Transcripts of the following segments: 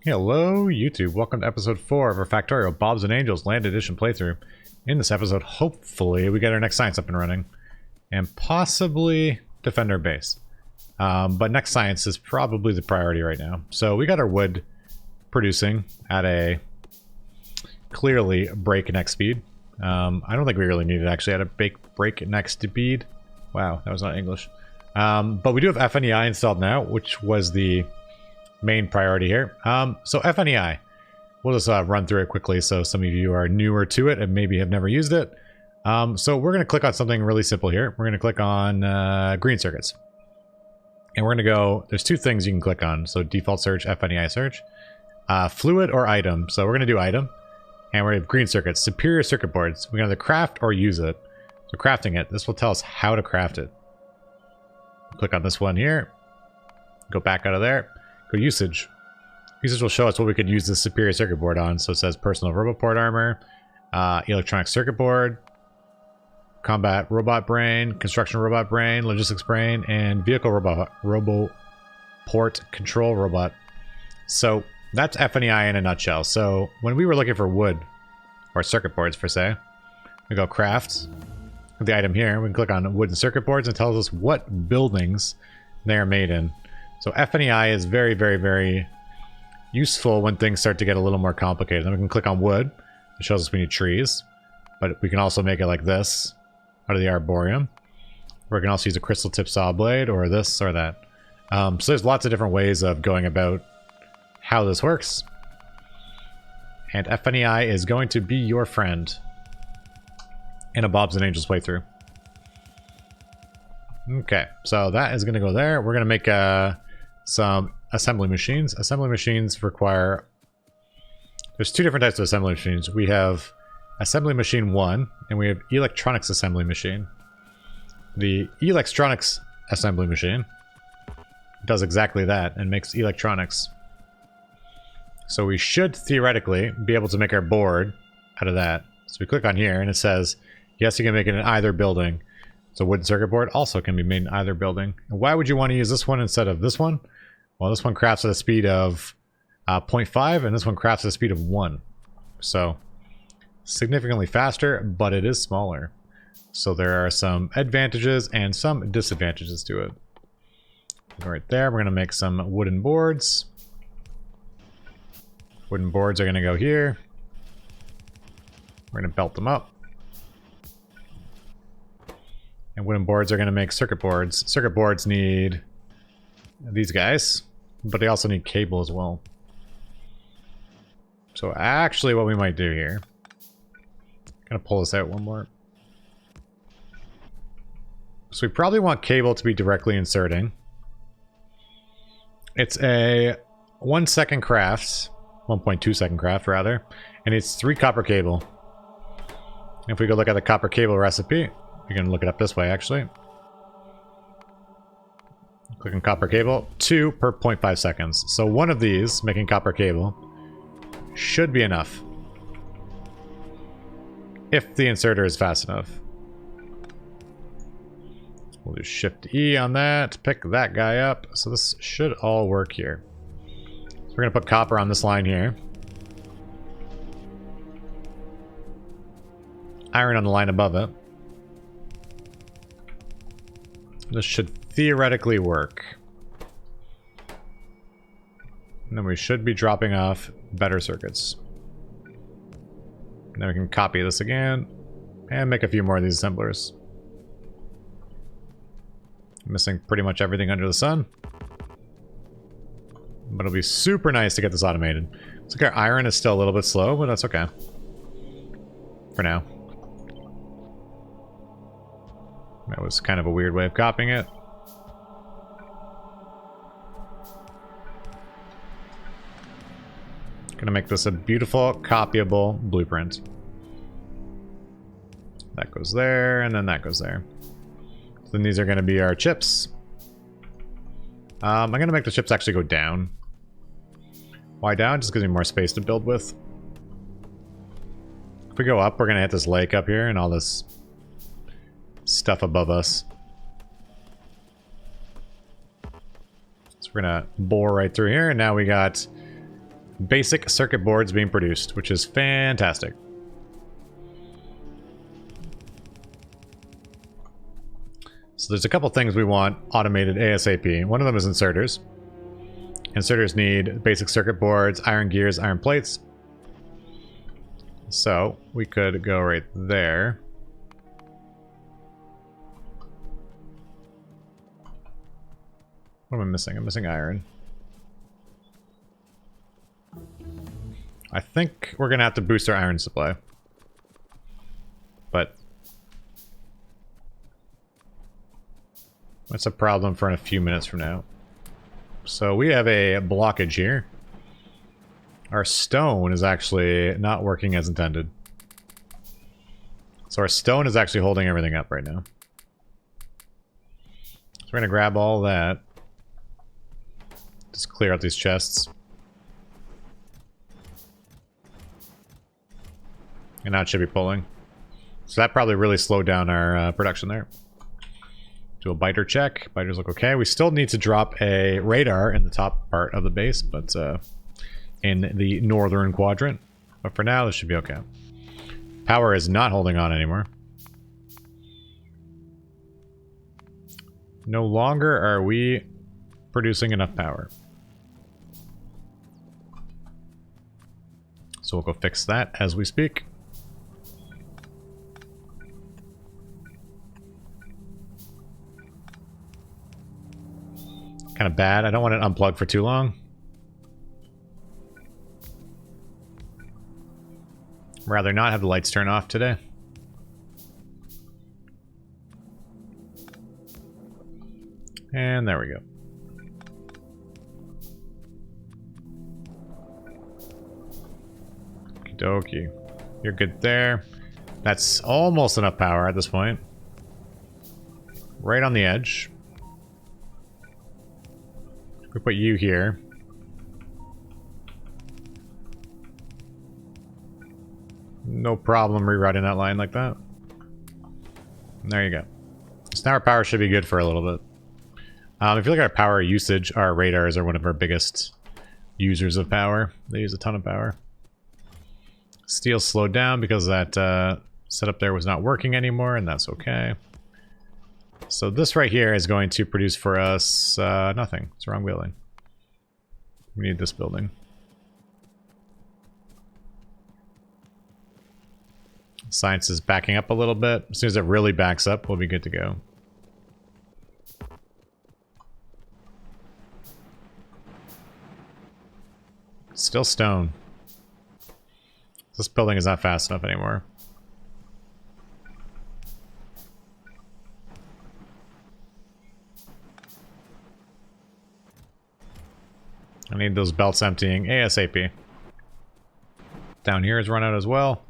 Hello YouTube, welcome to episode 4 of our Factorio Bobs and Angels Land Edition playthrough. In this episode, hopefully, we get our next science up and running. And possibly defend our base. But next science is probably the priority right now. So we got our wood producing at a clearly breakneck speed. I don't think we really need it actually at a breakneck speed. Wow, that was not English. But we do have FNEI installed now, which was the main priority here. So FNEI, we'll just run through it quickly so some of you are newer to it and maybe have never used it. So we're going to click on something really simple here. We're going to click on green circuits. And we're going to go, there's two things you can click on. So default search, FNEI search, fluid or item. So we're going to do item. And we're going to have green circuits, superior circuit boards. We can either craft or use it. So crafting it, this will tell us how to craft it. Click on this one here. Go back out of there. Go usage. Usage will show us what we could use this superior circuit board on. So it says personal robot port armor, electronic circuit board, combat robot brain, construction robot brain, logistics brain, and vehicle robo port control robot. So that's FNEI in a nutshell. So when we were looking for wood or circuit boards per se, we go craft the item here. We can click on wood and circuit boards and it tells us what buildings they are made in. So FNEI is very, very, very useful when things start to get a little more complicated. Then we can click on wood. It shows us we need trees. But we can also make it like this out of the arboreum. We can also use a crystal tip saw blade or this or that. So there's lots of different ways of going about how this works. And FNEI is going to be your friend in a Bobs and Angels playthrough. Okay, so that is going to go there. We're going to make some assembly machines. Assembly machines require... There's two different types of assembly machines. We have assembly machine 1, and we have electronics assembly machine. The electronics assembly machine does exactly that and makes electronics. So we should theoretically be able to make our board out of that. So we click on here and it says, yes, you can make it in either building. So wooden circuit board also can be made in either building. And why would you want to use this one instead of this one? Well, this one crafts at a speed of 0.5 and this one crafts at a speed of 1. So significantly faster, but it is smaller. So there are some advantages and some disadvantages to it. Right there, we're going to make some wooden boards. Wooden boards are going to go here. We're going to belt them up. And wooden boards are going to make circuit boards. Circuit boards need these guys, but they also need cable as well. So actually what we might do here, gonna pull this out one more. So we probably want cable to be directly inserting. It's a 1 second craft, 1.2 second craft rather, and it's 3 copper cable. If we go look at the copper cable recipe, you can look it up this way actually. Click on copper cable, 2 per 0.5 seconds. So one of these, making copper cable, should be enough. If the inserter is fast enough. We'll do Shift E on that, pick that guy up. So this should all work here. So we're gonna put copper on this line here. Iron on the line above it. This should theoretically work. And then we should be dropping off better circuits. Now we can copy this again and make a few more of these assemblers. Missing pretty much everything under the sun. But it'll be super nice to get this automated. Looks like our iron is still a little bit slow, but that's okay. For now. That was kind of a weird way of copying it. Gonna make this a beautiful, copyable blueprint. That goes there, and then that goes there. So then these are gonna be our chips. I'm gonna make the chips actually go down. Why down? Just gives me more space to build with. If we go up, we're gonna hit this lake up here and all this stuff above us. So we're gonna bore right through here, and now we got basic circuit boards being produced, which is fantastic. So there's a couple things we want automated ASAP. One of them is inserters. Inserters need basic circuit boards, iron gears, iron plates. So we could go right there. What am I missing? I'm missing iron. I think we're going to have to boost our iron supply. But that's a problem for in a few minutes from now. So we have a blockage here. Our stone is actually not working as intended. So our stone is actually holding everything up right now. So we're going to grab all that. Just clear out these chests. And now it should be pulling. So that probably really slowed down our production there. Do a biter check. Biters look okay. We still need to drop a radar in the top part of the base, but in the northern quadrant. But for now, this should be okay. Power is not holding on anymore. No longer are we producing enough power. So we'll go fix that as we speak. Kind of bad. I don't want it unplugged for too long. Rather not have the lights turn off today. And there we go. Okie dokie. You're good there. That's almost enough power at this point. Right on the edge. We put you here. No problem rerouting that line like that. And there you go. So now our power should be good for a little bit. If you look at our power usage, our radars are one of our biggest users of power. They use a ton of power. Steel slowed down because that setup there was not working anymore, and that's okay. So this right here is going to produce for us nothing. It's the wrong building. We need this building. Science is backing up a little bit. As soon as it really backs up, we'll be good to go. Still stone. This building is not fast enough anymore. I need those belts emptying ASAP. Down here is run out as well.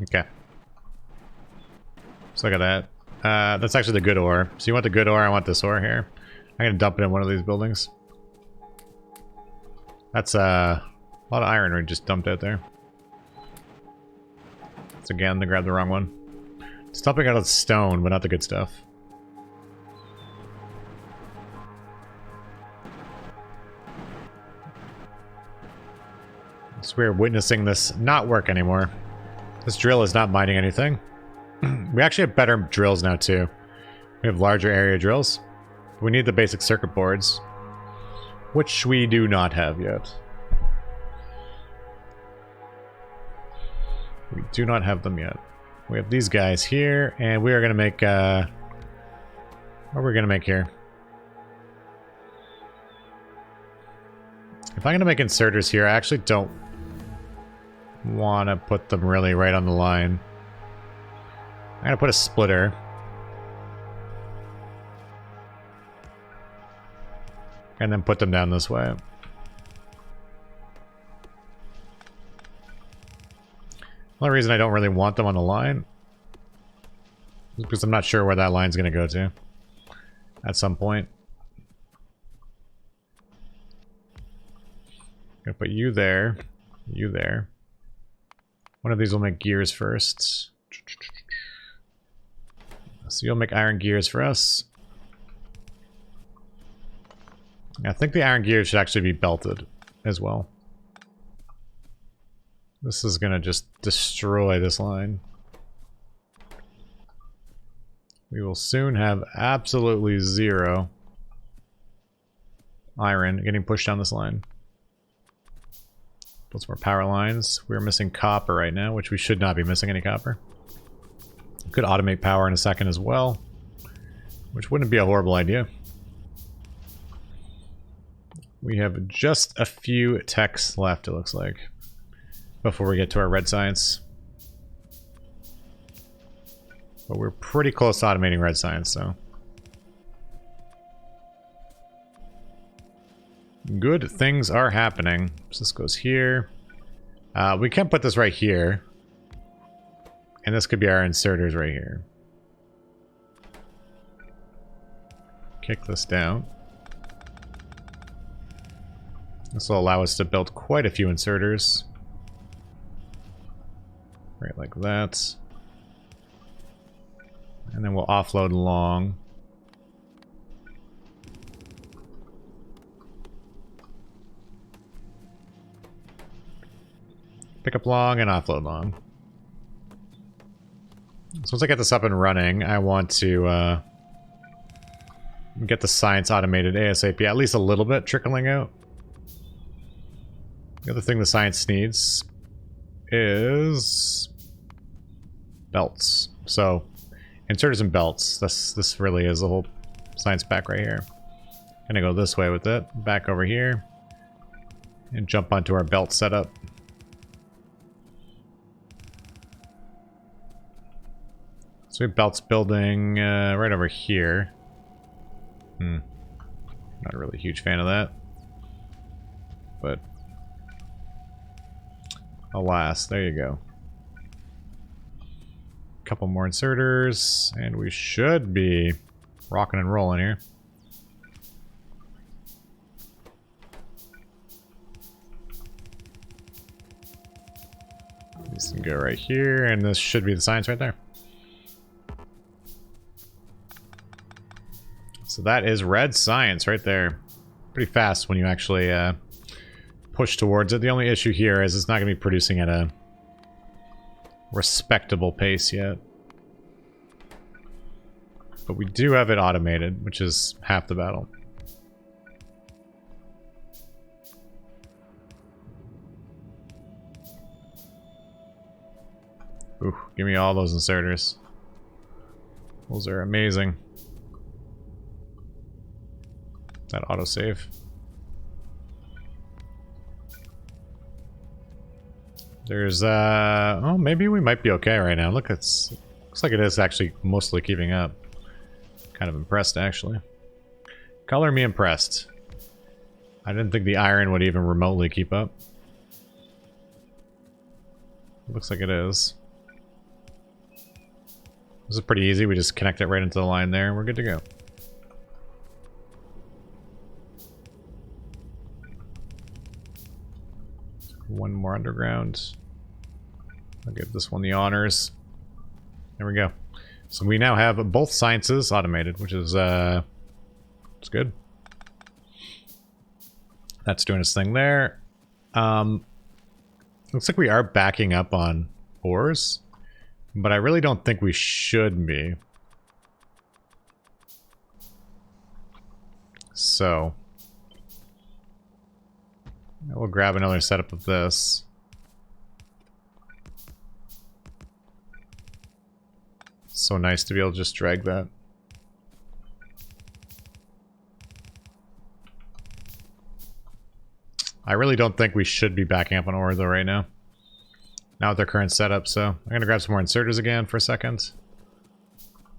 Okay. So look at that. That's actually the good ore. So you want the good ore, I want this ore here. I'm gonna dump it in one of these buildings. That's a lot of iron we just dumped out there. It's again to grab the wrong one. It's dumping out of stone, but not the good stuff. So we're witnessing this not work anymore. This drill is not mining anything. We actually have better drills now too. We have larger area drills. We need the basic circuit boards, which we do not have yet. We do not have them yet. We have these guys here, and we are going to make, what are we going to make here? If I'm going to make inserters here, I actually don't want to put them really right on the line. I'm going to put a splitter. And then put them down this way. The only reason I don't really want them on the line is because I'm not sure where that line's going to go to at some point. I'm going to put you there, you there. One of these will make gears first. So you'll make iron gears for us. I think the iron gears should actually be belted as well. This is gonna just destroy this line. We will soon have absolutely zero iron getting pushed down this line. Build some more power lines. We're missing copper right now, which we should not be missing any copper. Could automate power in a second as well, which wouldn't be a horrible idea. We have just a few techs left, it looks like, before we get to our red science. But we're pretty close to automating red science, so. Good things are happening. So this goes here. We can put this right here. And this could be our inserters right here. Kick this down. This will allow us to build quite a few inserters. Right like that. And then we'll offload long. Pick up long and offload long. So once I get this up and running, I want to get the science automated ASAP, at least a little bit trickling out. The other thing the science needs is belts. So inserters and belts. This really is the whole science pack right here. Gonna go this way with it, back over here, and jump onto our belt setup. So we have belts building right over here. Not a really huge fan of that. But alas, there you go. Couple more inserters, and we should be rocking and rolling here. This can go right here, and this should be the science right there. So that is red science right there. Pretty fast when you actually push towards it. The only issue here is it's not going to be producing at a respectable pace yet. But we do have it automated, which is half the battle. Ooh, give me all those inserters. Those are amazing. That autosave. There's oh, maybe we might be okay right now. Look, looks like it is actually mostly keeping up. Kind of impressed, actually. Color me impressed. I didn't think the iron would even remotely keep up. Looks like it is. This is pretty easy. We just connect it right into the line there and we're good to go. One more underground. I'll give this one the honors. There we go. So we now have both sciences automated, which is it's good. That's doing its thing there. Looks like we are backing up on ores, but I really don't think we should be. So we'll grab another setup of this. So nice to be able to just drag that. I really don't think we should be backing up on ore though right now. Not with their current setup, so I'm gonna grab some more inserters again for a second.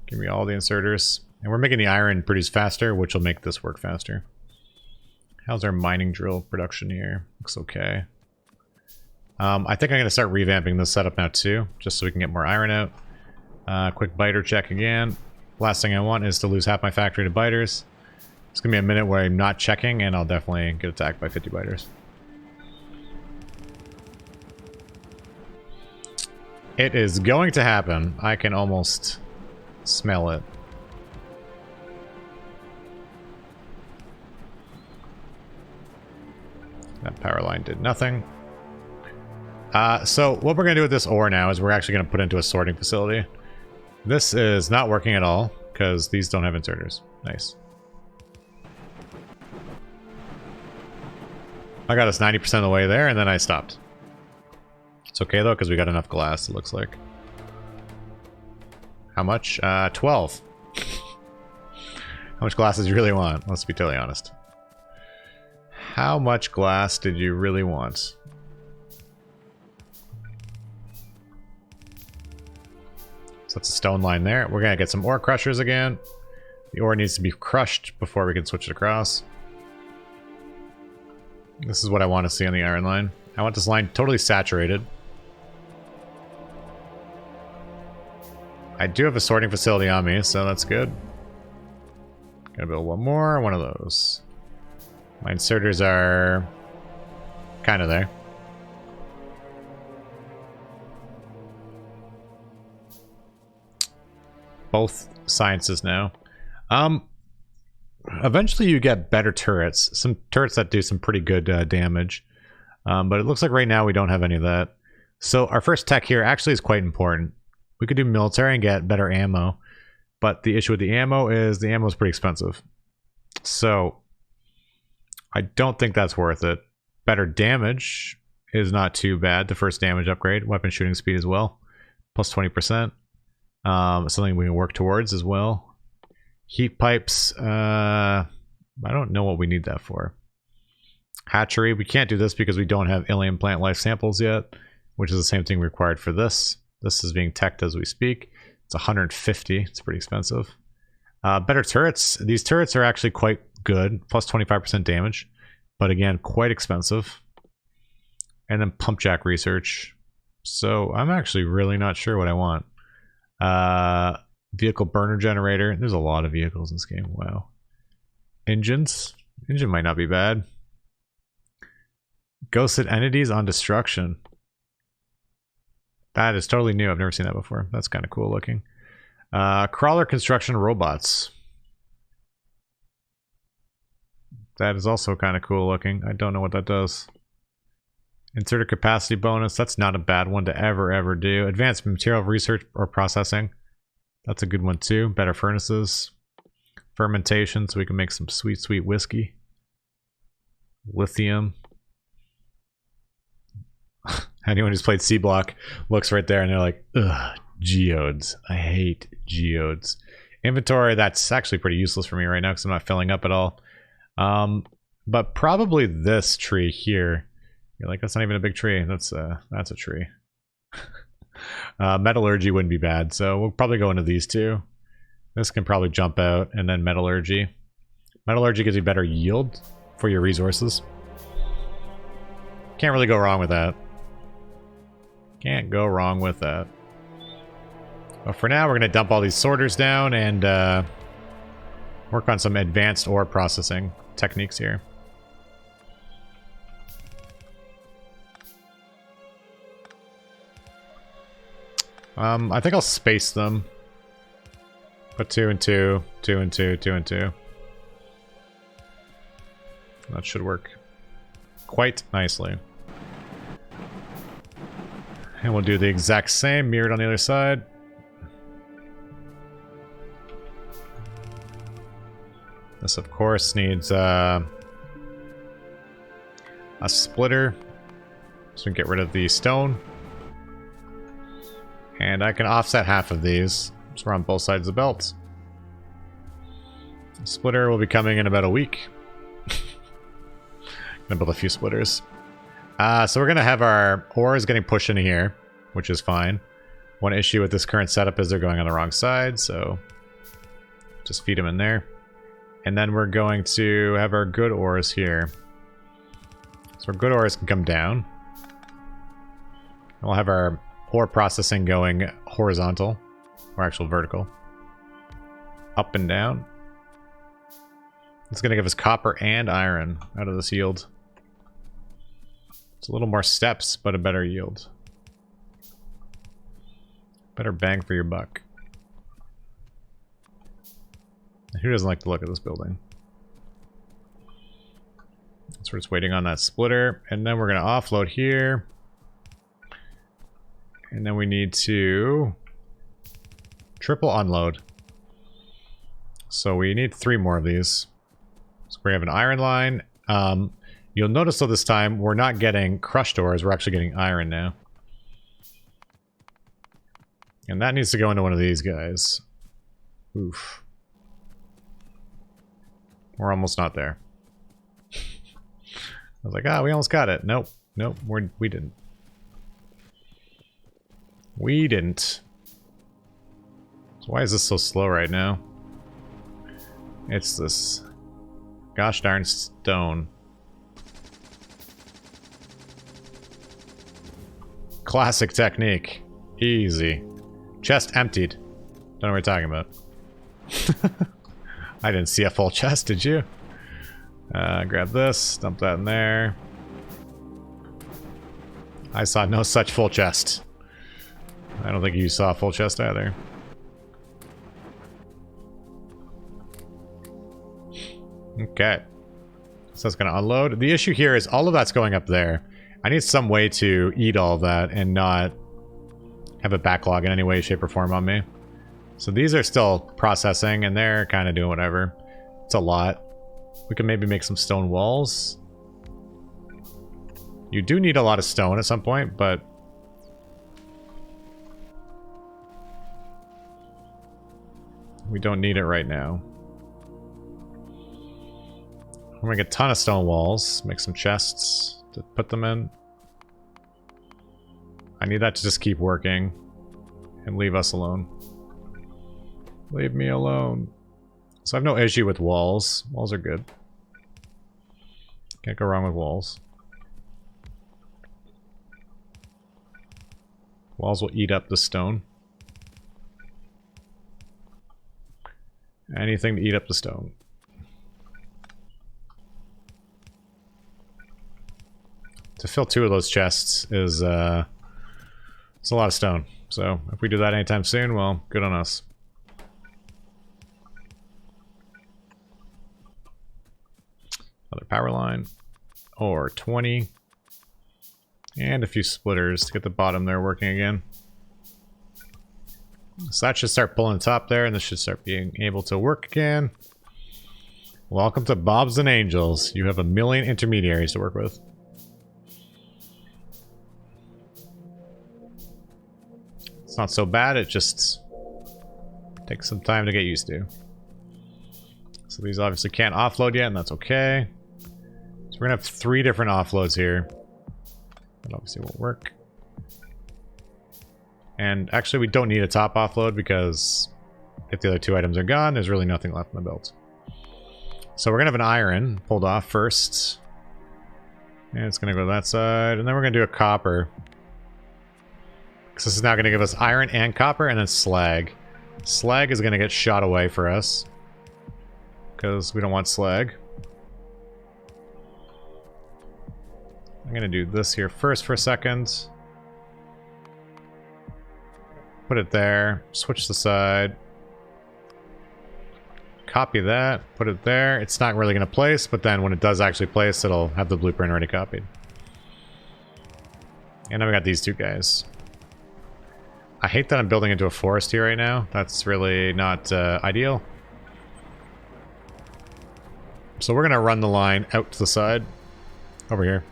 Give me all the inserters. And we're making the iron produce faster, which will make this work faster. How's our mining drill production here? Looks okay. I think I'm going to start revamping this setup now too, just so we can get more iron out. Quick biter check again. Last thing I want is to lose half my factory to biters. It's going to be a minute where I'm not checking, and I'll definitely get attacked by 50 biters. It is going to happen. I can almost smell it. That power line did nothing. So what we're going to do with this ore now is we're actually going to put into a sorting facility. This is not working at all because these don't have inserters. Nice. I got us 90% of the way there and then I stopped. It's okay though because we got enough glass, it looks like. How much? 12. How much glass did you really want? Let's be totally honest. How much glass did you really want? So that's a stone line there. We're gonna get some ore crushers again. The ore needs to be crushed before we can switch it across. This is what I want to see on the iron line. I want this line totally saturated. I do have a sorting facility on me, so that's good. Gotta build one more, one of those. My inserters are kind of there. Both sciences now. Eventually you get better turrets. Some turrets that do some pretty good damage. But it looks like right now we don't have any of that. So our first tech here actually is quite important. We could do military and get better ammo. But the issue with the ammo is pretty expensive. So I don't think that's worth it. Better damage is not too bad. The first damage upgrade. Weapon shooting speed as well. Plus 20%. Something we can work towards as well. Heat pipes. I don't know what we need that for. Hatchery. We can't do this because we don't have alien plant life samples yet, which is the same thing required for this. This is being teched as we speak. It's 150. It's pretty expensive. Better turrets. These turrets are actually quite good. Plus 25% damage. But again, quite expensive. And then pump jack research. So I'm actually really not sure what I want. Vehicle burner generator. There's a lot of vehicles in this game. Wow. Engines. Engine might not be bad. Ghosted entities on destruction. That is totally new. I've never seen that before. That's kind of cool looking. Crawler construction robots. That is also kind of cool looking. I don't know what that does. Inserter capacity bonus. That's not a bad one to ever do. Advanced material research or processing. That's a good one too. Better furnaces. Fermentation so we can make some sweet whiskey. Lithium. Anyone who's played C Block looks right there and they're like, ugh, geodes. I hate geodes. Inventory, that's actually pretty useless for me right now because I'm not filling up at all. But probably this tree here. You're like, that's not even a big tree. That's a tree. Metallurgy wouldn't be bad, so we'll probably go into these two. This can probably jump out, and then metallurgy. Metallurgy gives you better yield for your resources. Can't really go wrong with that. Can't go wrong with that. But for now, we're going to dump all these sorters down and work on some advanced ore processing techniques here. I think I'll space them. Put 2 and 2, 2 and 2, 2 and 2. That should work quite nicely. And we'll do the exact same, mirrored on the other side. This, of course, needs a splitter. So we can get rid of the stone. And I can offset half of these. So we're on both sides of the belt. The splitter will be coming in about a week. Gonna build a few splitters. So we're gonna have our ores getting pushed into here, which is fine. One issue with this current setup is they're going on the wrong side, so just feed them in there. And then we're going to have our good ores here. So our good ores can come down. And we'll have our ore processing going horizontal, or actual vertical. Up and down. It's going to give us copper and iron out of this yield. It's a little more steps, but a better yield. Better bang for your buck. Who doesn't like to look at this building? So we're just waiting on that splitter, and then we're going to offload here. And then we need to triple unload. So we need 3 more of these. So we have an iron line. You'll notice though this time we're not getting crushed ores, we're actually getting iron now. And that needs to go into one of these guys. Oof. We're almost not there. I was like, we almost got it. Nope. Nope, we didn't. We didn't. So why is this so slow right now? It's this gosh darn stone. Classic technique. Easy. Chest emptied. Don't know what you're talking about. I didn't see a full chest, did you? Grab this, dump that in there. I saw no such full chest. I don't think you saw a full chest either. Okay. So that's going to unload. The issue here is all of that's going up there. I need some way to eat all of that and not have a backlog in any way, shape, or form on me. So these are still processing and they're kind of doing whatever. It's a lot. We can maybe make some stone walls. You do need a lot of stone at some point, but we don't need it right now. We'll make a ton of stone walls, make some chests to put them in. I need that to just keep working and leave us alone. Leave me alone. So I have no issue with walls. Walls are good. Can't go wrong with walls. Walls will eat up the stone. Anything to eat up the stone. To fill 2 of those chests is it's a lot of stone. So if we do that anytime soon, well, good on us. Another power line. Or 20. And a few splitters to get the bottom there working again. So that should start pulling the top there, and this should start being able to work again. Welcome to Bobs and Angels. You have a million intermediaries to work with. It's not so bad, it just takes some time to get used to. So these obviously can't offload yet, and that's okay. So we're gonna have 3 different offloads here. That obviously won't work. And actually we don't need a top offload because if the other 2 items are gone, there's really nothing left in the belt. So we're gonna have an iron pulled off first. And it's gonna go to that side, and then we're gonna do a copper. Because this is now going to give us iron and copper, and then slag. Slag is going to get shot away for us. Because we don't want slag. I'm going to do this here first for a second. Put it there. Switch the side. Copy that. Put it there. It's not really going to place, but then when it does actually place, it'll have the blueprint already copied. And then we got these 2 guys. I hate that I'm building into a forest here right now. That's really not ideal. So we're going to run the line out to the side. Over here.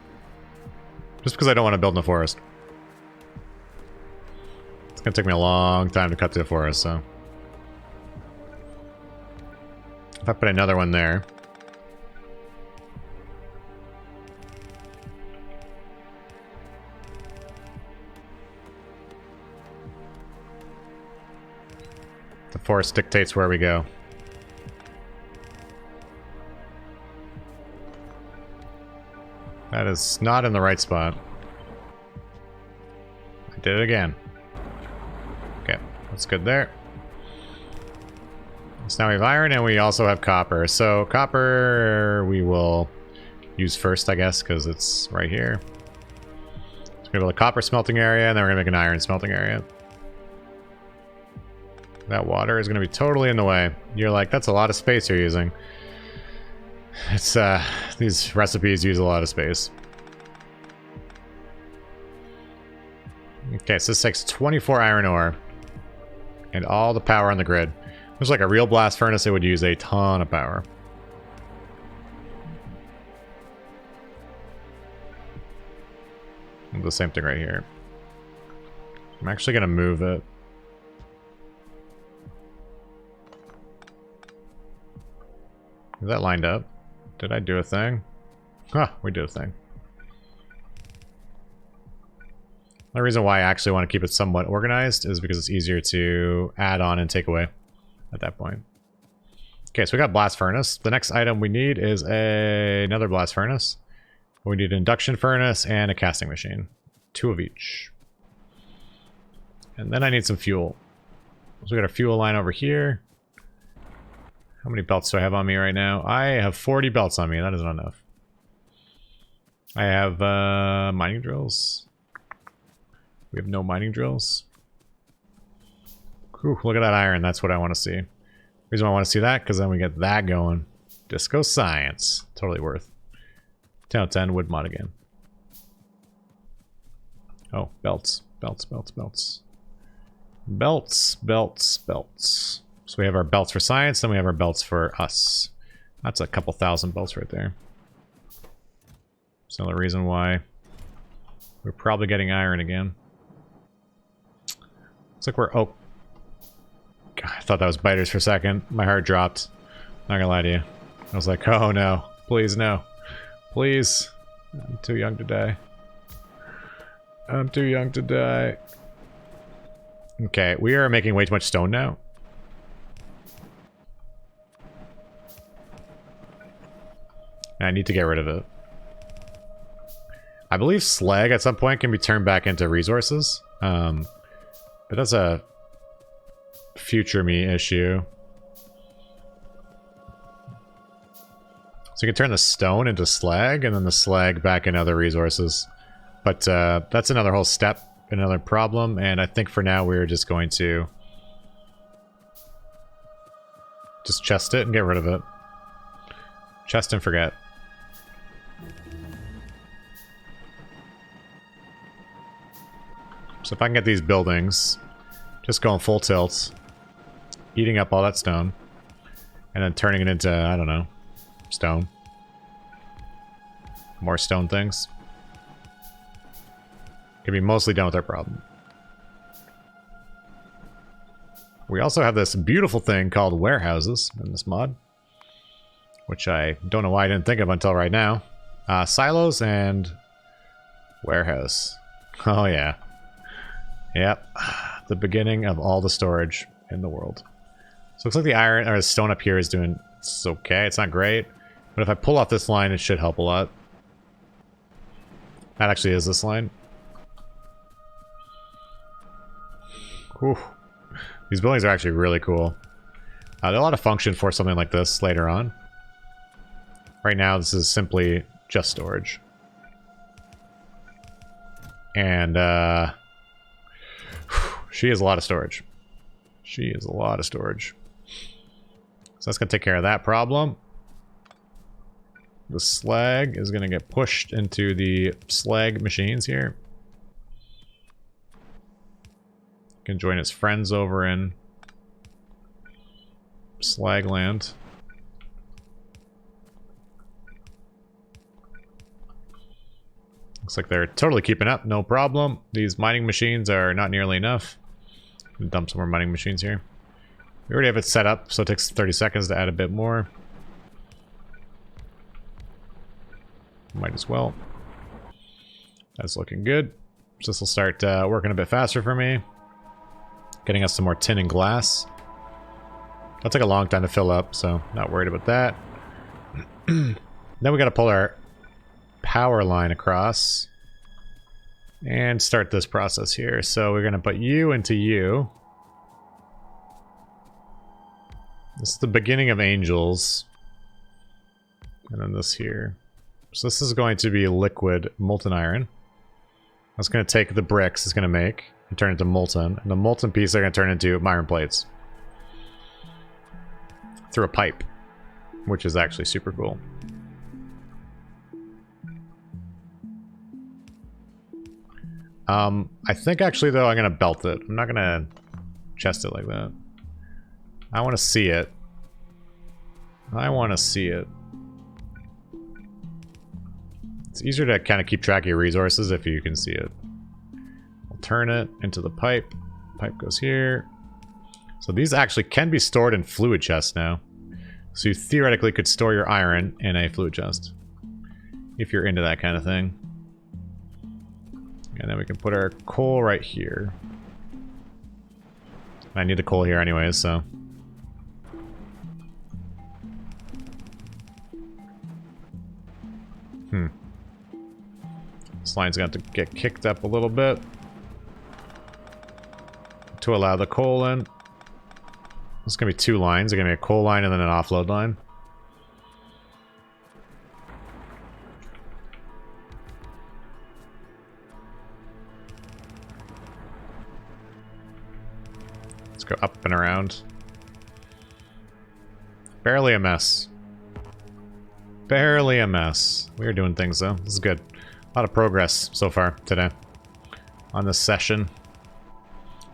Just because I don't want to build in a forest. It's going to take me a long time to cut through the forest, so. If I put another one there. The forest dictates where we go. That is not in the right spot. I did it again. Okay, that's good there. So now we have iron and we also have copper. So copper we will use first, I guess, because it's right here. So we have a copper smelting area, and then we're going to make an iron smelting area. That water is going to be totally in the way. You're like, that's a lot of space you're using. It's, these recipes use a lot of space. Okay, so this takes 24 iron ore. And all the power on the grid. There's like a real blast furnace, it would use a ton of power. And the same thing right here. I'm actually going to move it. Is that lined up? Did I do a thing? Huh, we did a thing. The reason why I actually want to keep it somewhat organized is because it's easier to add on and take away at that point. Okay, so we got blast furnace. The next item we need is another blast furnace. We need an induction furnace and a casting machine. 2 of each. And then I need some fuel. So we got a fuel line over here. How many belts do I have on me right now? I have 40 belts on me. That isn't enough. I have mining drills. We have no mining drills. Whew, look at that iron. That's what I want to see. Reason why I want to see that, because then we get that going. Disco Science. Totally worth. 10 out of 10. Wood mod again. Oh, belts. Belts, belts, belts. Belts, belts, belts. So we have our belts for science, then we have our belts for us. That's a couple thousand belts right there. That's another reason why we're probably getting iron again. Looks like we're... Oh. God, I thought that was biters for a second. My heart dropped. Not gonna lie to you. I was like, oh no. Please no. Please. I'm too young to die. I'm too young to die. Okay, we are making way too much stone now. I need to get rid of it. I believe slag at some point can be turned back into resources. But that's a future me issue. So you can turn the stone into slag, and then the slag back into other resources. But that's another whole step, another problem, and I think for now we're just going to just chest it and get rid of it. Chest and forget. So if I can get these buildings just going full tilt, eating up all that stone, and then turning it into, I don't know, stone. More stone things. Can be mostly done with our problem. We also have this beautiful thing called warehouses in this mod, which I don't know why I didn't think of until right now. Silos and warehouse. Oh yeah. Yep. The beginning of all the storage in the world. So it looks like the iron or the stone up here is doing... It's okay, it's not great. But if I pull off this line, it should help a lot. That actually is this line. Whew. These buildings are actually really cool. There's a lot of function for something like this later on. Right now, this is simply just storage. And, she has a lot of storage. She is a lot of storage. So that's going to take care of that problem. The slag is going to get pushed into the slag machines here. Can join its friends over in Slagland. Looks like they're totally keeping up, no problem. These mining machines are not nearly enough. Dump some more mining machines here. We already have it set up, so it takes 30 seconds to add a bit more. Might as well. That's looking good. So this will start working a bit faster for me. Getting us some more tin and glass. That'll take a long time to fill up, so not worried about that. Then we gotta pull our power line across and start this process here. So we're gonna put you into you. This is the beginning of Angels. And then this here. So this is going to be liquid molten iron. That's going to take the bricks it's going to make and turn it into molten. And the molten piece are going to turn into iron plates. Through a pipe. which is actually super cool. I think actually though I'm gonna belt it. I'm not gonna chest it like that. I want to see it. I want to see it. It's easier to kind of keep track of your resources if you can see it. I'll turn it into the pipe. Pipe goes here. So these actually can be stored in fluid chests now. So you theoretically could store your iron in a fluid chest. If you're into that kind of thing. And then we can put our coal right here. I need the coal here anyways, so. This line's got to get kicked up a little bit to allow the coal in. There's gonna be two lines. There's gonna be a coal line and then an offload line. Let's go up and around. Barely a mess. Barely a mess. We are doing things though. This is good. A lot of progress so far today on this session.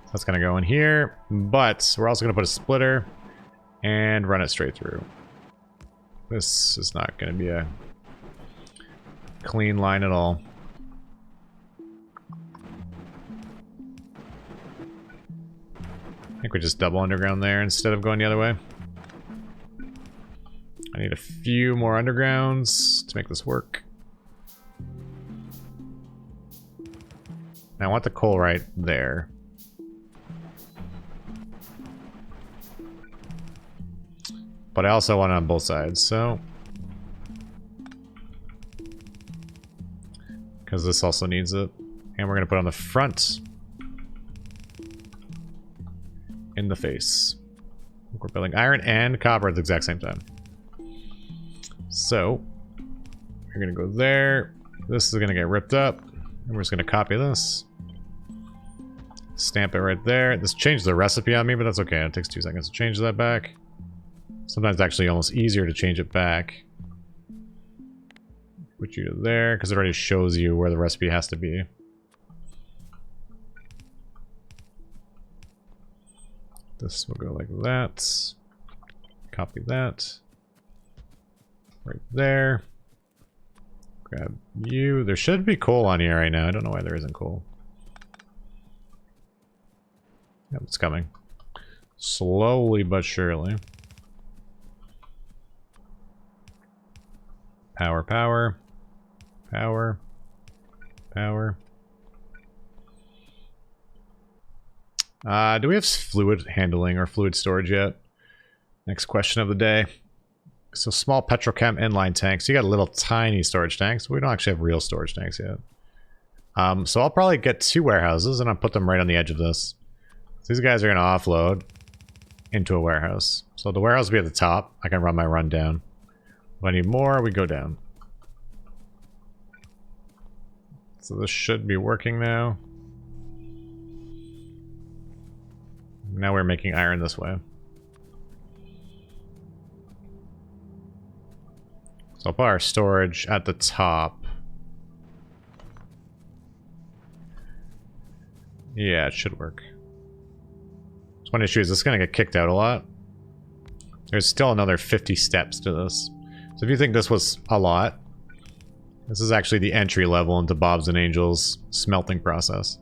That's gonna go in here, but we're also gonna put a splitter and run it straight through. This is not gonna be a clean line at all. I think we just double underground there instead of going the other way. I need a few more undergrounds to make this work. Now I want the coal right there. But I also want it on both sides, so... because this also needs it. And we're going to put it on the front. In the face. We're building iron and copper at the exact same time. So, we're going to go there. This is going to get ripped up. And we're just going to copy this. Stamp it right there. This changed the recipe on me, but that's okay. It takes 2 seconds to change that back. Sometimes it's actually almost easier to change it back. Put you to there, because it already shows you where the recipe has to be. This will go like that. Copy that. Right there. Grab you. There should be coal on here right now. I don't know why there isn't coal. Yep, it's coming. Slowly but surely. Power, power. Power. Power. Do we have fluid handling or fluid storage yet? Next question of the day. So small petrochem inline tanks. You got little tiny storage tanks. But we don't actually have real storage tanks yet. So I'll probably get 2 warehouses and I'll put them right on the edge of this. So these guys are going to offload into a warehouse. So the warehouse will be at the top. I can run my run down. If I need more, we go down. So this should be working now. Now we're making iron this way. So I'll put our storage at the top. Yeah, it should work. Just one issue is this is going to get kicked out a lot. There's still another 50 steps to this. So if you think this was a lot, this is actually the entry level into Bobs and Angels smelting process.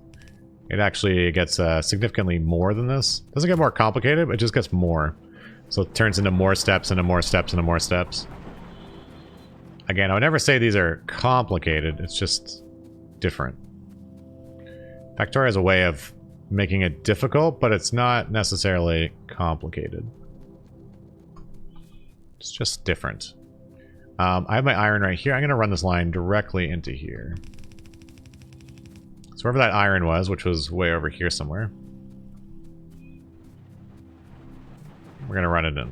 It actually gets significantly more than this. Doesn't get more complicated, but it just gets more. So it turns into more steps, into more steps, into more steps. Again, I would never say these are complicated. It's just different. Factorio has a way of making it difficult, but it's not necessarily complicated. It's just different. I have my iron right here. I'm going to run this line directly into here. So wherever that iron was, which was way over here somewhere, we're going to run it in.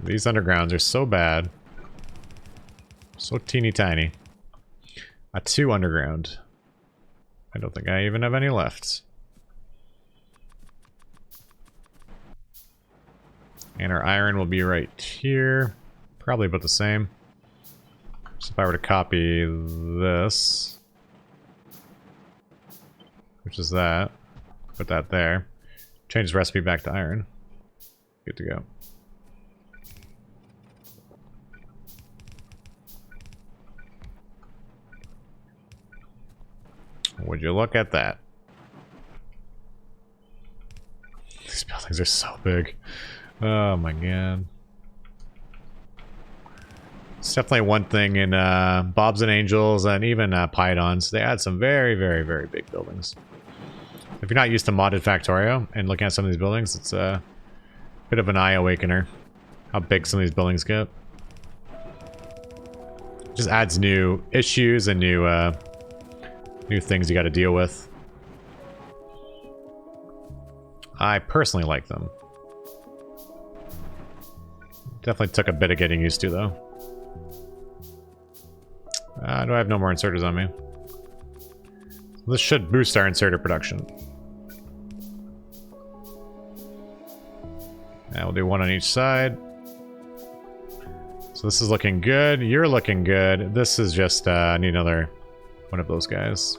These undergrounds are so bad. So teeny tiny. A 2 underground. I don't think I even have any left. And our iron will be right here. Probably about the same. So if I were to copy this, which is that, put that there, change the recipe back to iron. Good to go. Would you look at that? These buildings are so big. Oh my god. It's definitely one thing in Bobs and Angels and even Pythons. They add some very, very, very big buildings. If you're not used to modded Factorio and looking at some of these buildings, it's a bit of an eye-awakener how big some of these buildings get. Just adds new issues and new things you got to deal with. I personally like them. Definitely took a bit of getting used to, though. Do I have no more inserters on me? This should boost our inserter production. Now we'll do one on each side. So this is looking good. You're looking good. This is just, I need another one of those guys.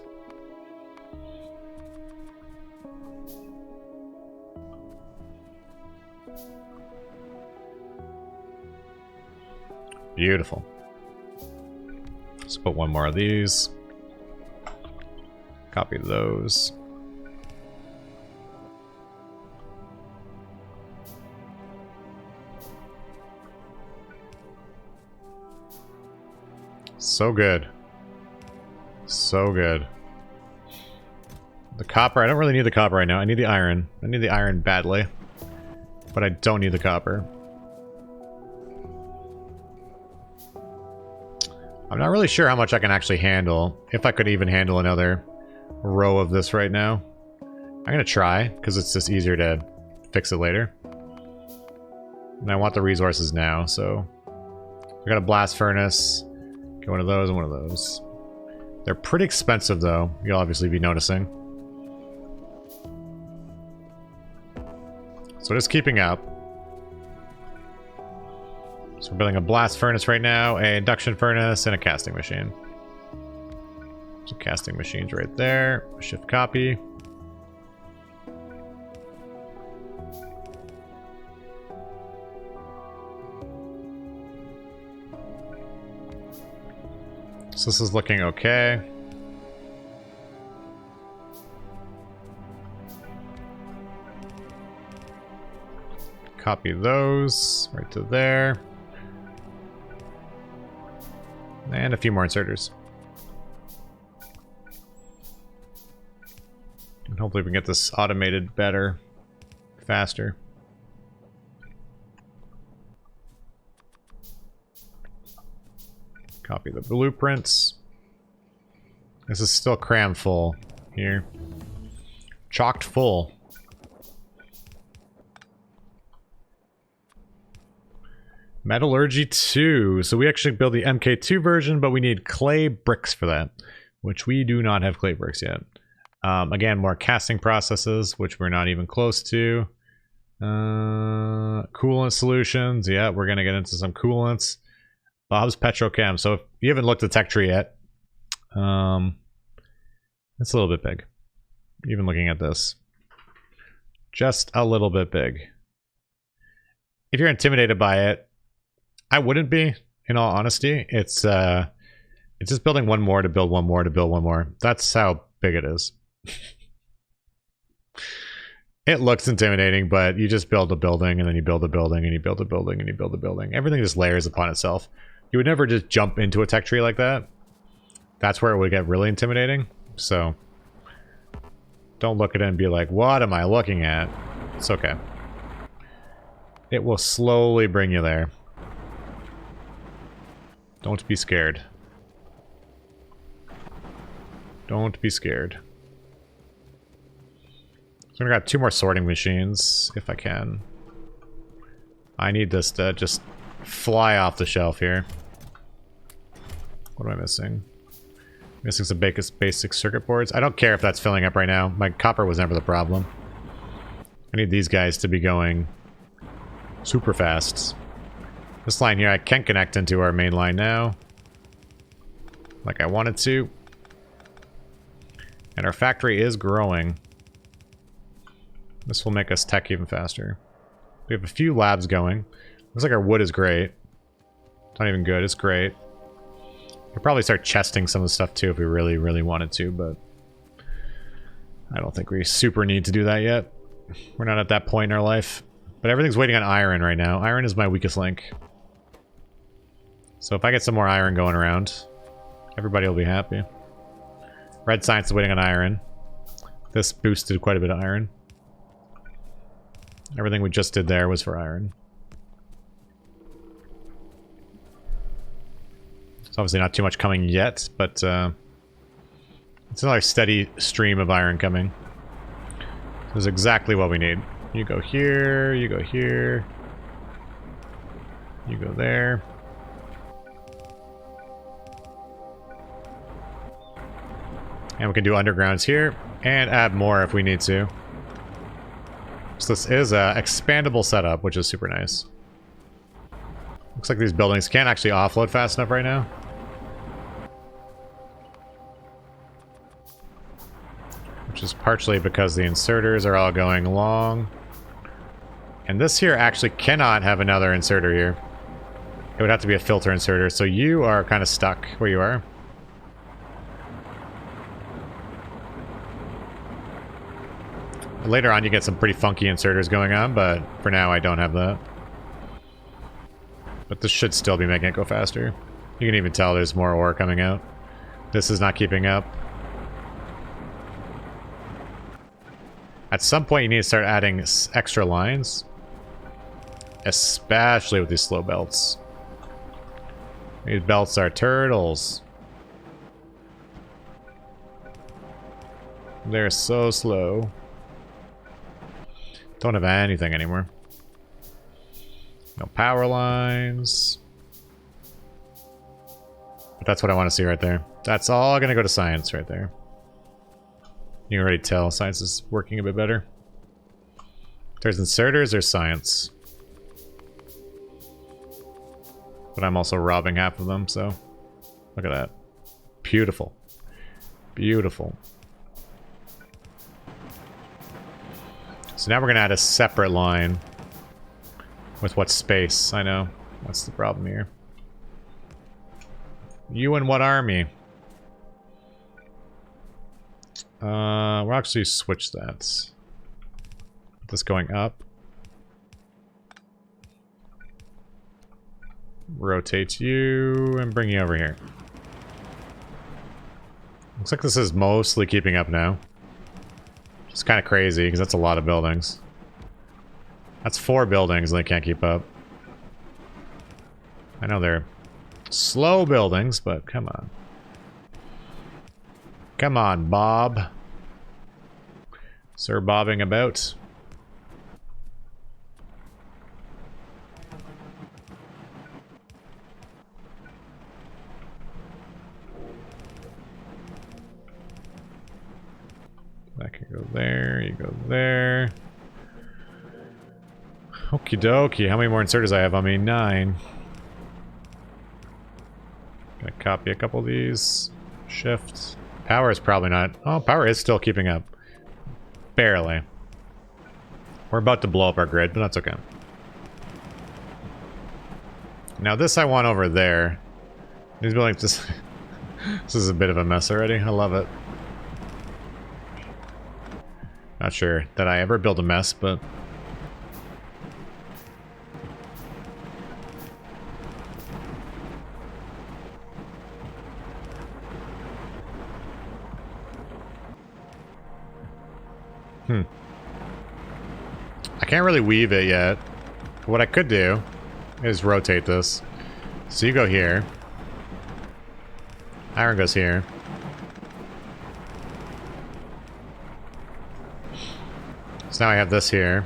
Beautiful. Let's put one more of these. Copy those. So good. So good. The copper, I don't really need the copper right now. I need the iron. I need the iron badly. But I don't need the copper. I'm not really sure how much I can actually handle. If I could even handle another row of this right now. I'm gonna try, because it's just easier to fix it later. And I want the resources now, so... I got a blast furnace. Get one of those and one of those. They're pretty expensive, though. You'll obviously be noticing. So just keeping up. So we're building a blast furnace right now, a induction furnace, and a casting machine. So casting machine's right there. Shift copy. So this is looking okay. Copy those right to there. And a few more inserters. And hopefully we can get this automated better, faster. Copy the blueprints. This is still cram full here. Chocked full. Metallurgy 2. So we actually build the MK2 version, but we need clay bricks for that, which we do not have clay bricks yet. Again, more casting processes, which we're not even close to. Coolant solutions. Yeah, we're going to get into some coolants. Bob's Petrochem. So if you haven't looked at Tech Tree yet, it's a little bit big. Even looking at this. Just a little bit big. If you're intimidated by it, I wouldn't be, in all honesty. It's just building one more to build one more to build one more. That's how big it is. It looks intimidating, but you just build a building, and then you build a building, and you build a building, and you build a building. Everything just layers upon itself. You would never just jump into a tech tree like that. That's where it would get really intimidating. So don't look at it and be like, what am I looking at? It's okay. It will slowly bring you there. Don't be scared. Don't be scared. So I got 2 more sorting machines, if I can. I need this to just fly off the shelf here. What am I missing? Missing some basic circuit boards. I don't care if that's filling up right now. My copper was never the problem. I need these guys to be going super fast. This line here I can connect into our main line now. Like I wanted to. And our factory is growing. This will make us tech even faster. We have a few labs going. Looks like our wood is great. It's not even good, it's great. We'll probably start chesting some of the stuff too if we really, really wanted to, but I don't think we super need to do that yet. We're not at that point in our life. But everything's waiting on iron right now. Iron is my weakest link. So if I get some more iron going around, everybody will be happy. Red Science is waiting on iron. This boosted quite a bit of iron. Everything we just did there was for iron. It's obviously not too much coming yet, but it's another steady stream of iron coming. This is exactly what we need. You go here, you go here, you go there. And we can do undergrounds here, and add more if we need to. So this is a expandable setup, which is super nice. Looks like these buildings can't actually offload fast enough right now. Which is partially because the inserters are all going long. And this here actually cannot have another inserter here. It would have to be a filter inserter, so you are kind of stuck where you are. Later on you get some pretty funky inserters going on, but for now I don't have that. But this should still be making it go faster. You can even tell there's more ore coming out. This is not keeping up. At some point you need to start adding extra lines. Especially with these slow belts. These belts are turtles. They're so slow. Don't have anything anymore. No power lines. But that's what I want to see right there. That's all going to go to science right there. You can already tell science is working a bit better. If there's inserters, there's science. But I'm also robbing half of them, so look at that. Beautiful. Beautiful. So now we're going to add a separate line. With what space? I know. What's the problem here? You and what army? We'll actually switch that. Put this going up. Rotate you and bring you over here. Looks like this is mostly keeping up now. It's kind of crazy because that's a lot of buildings. That's 4 buildings and they can't keep up. I know they're slow buildings, but come on. Come on, Bob. Sir bobbing about. That can go there, you go there. Okie dokie, how many more inserters I have on me? 9. Gonna copy a couple of these. Shift. Power is probably not... Oh, power is still keeping up. Barely. We're about to blow up our grid, but that's okay. Now this I want over there. These buildings just... This is a bit of a mess already. I love it. Not sure that I ever build a mess, but... I can't really weave it yet. What I could do is rotate this. So you go here. Iron goes here. So now I have this here.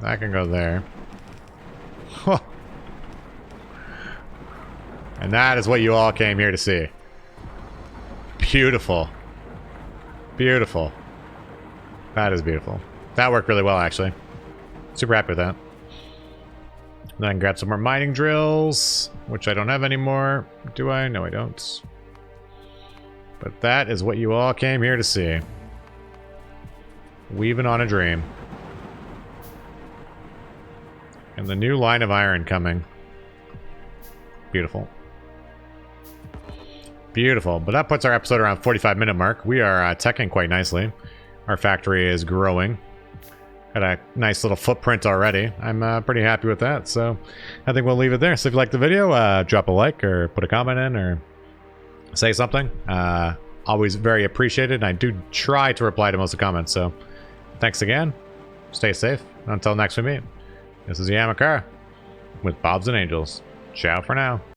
That can go there. And that is what you all came here to see. Beautiful. Beautiful. That is beautiful. That worked really well, actually. Super happy with that. Then I can grab some more mining drills, which I don't have anymore. Do I? No, I don't. But that is what you all came here to see. Weaving on a dream. And the new line of iron coming. Beautiful. Beautiful. But that puts our episode around 45-minute mark. We are teching quite nicely. Our factory is growing. Got a nice little footprint already. I'm pretty happy with that. So I think we'll leave it there. So if you liked the video, drop a like or put a comment in or say something. Always very appreciated. And I do try to reply to most of the comments. So thanks again. Stay safe. Until next we meet. This is Yamakara with Bobs and Angels. Ciao for now.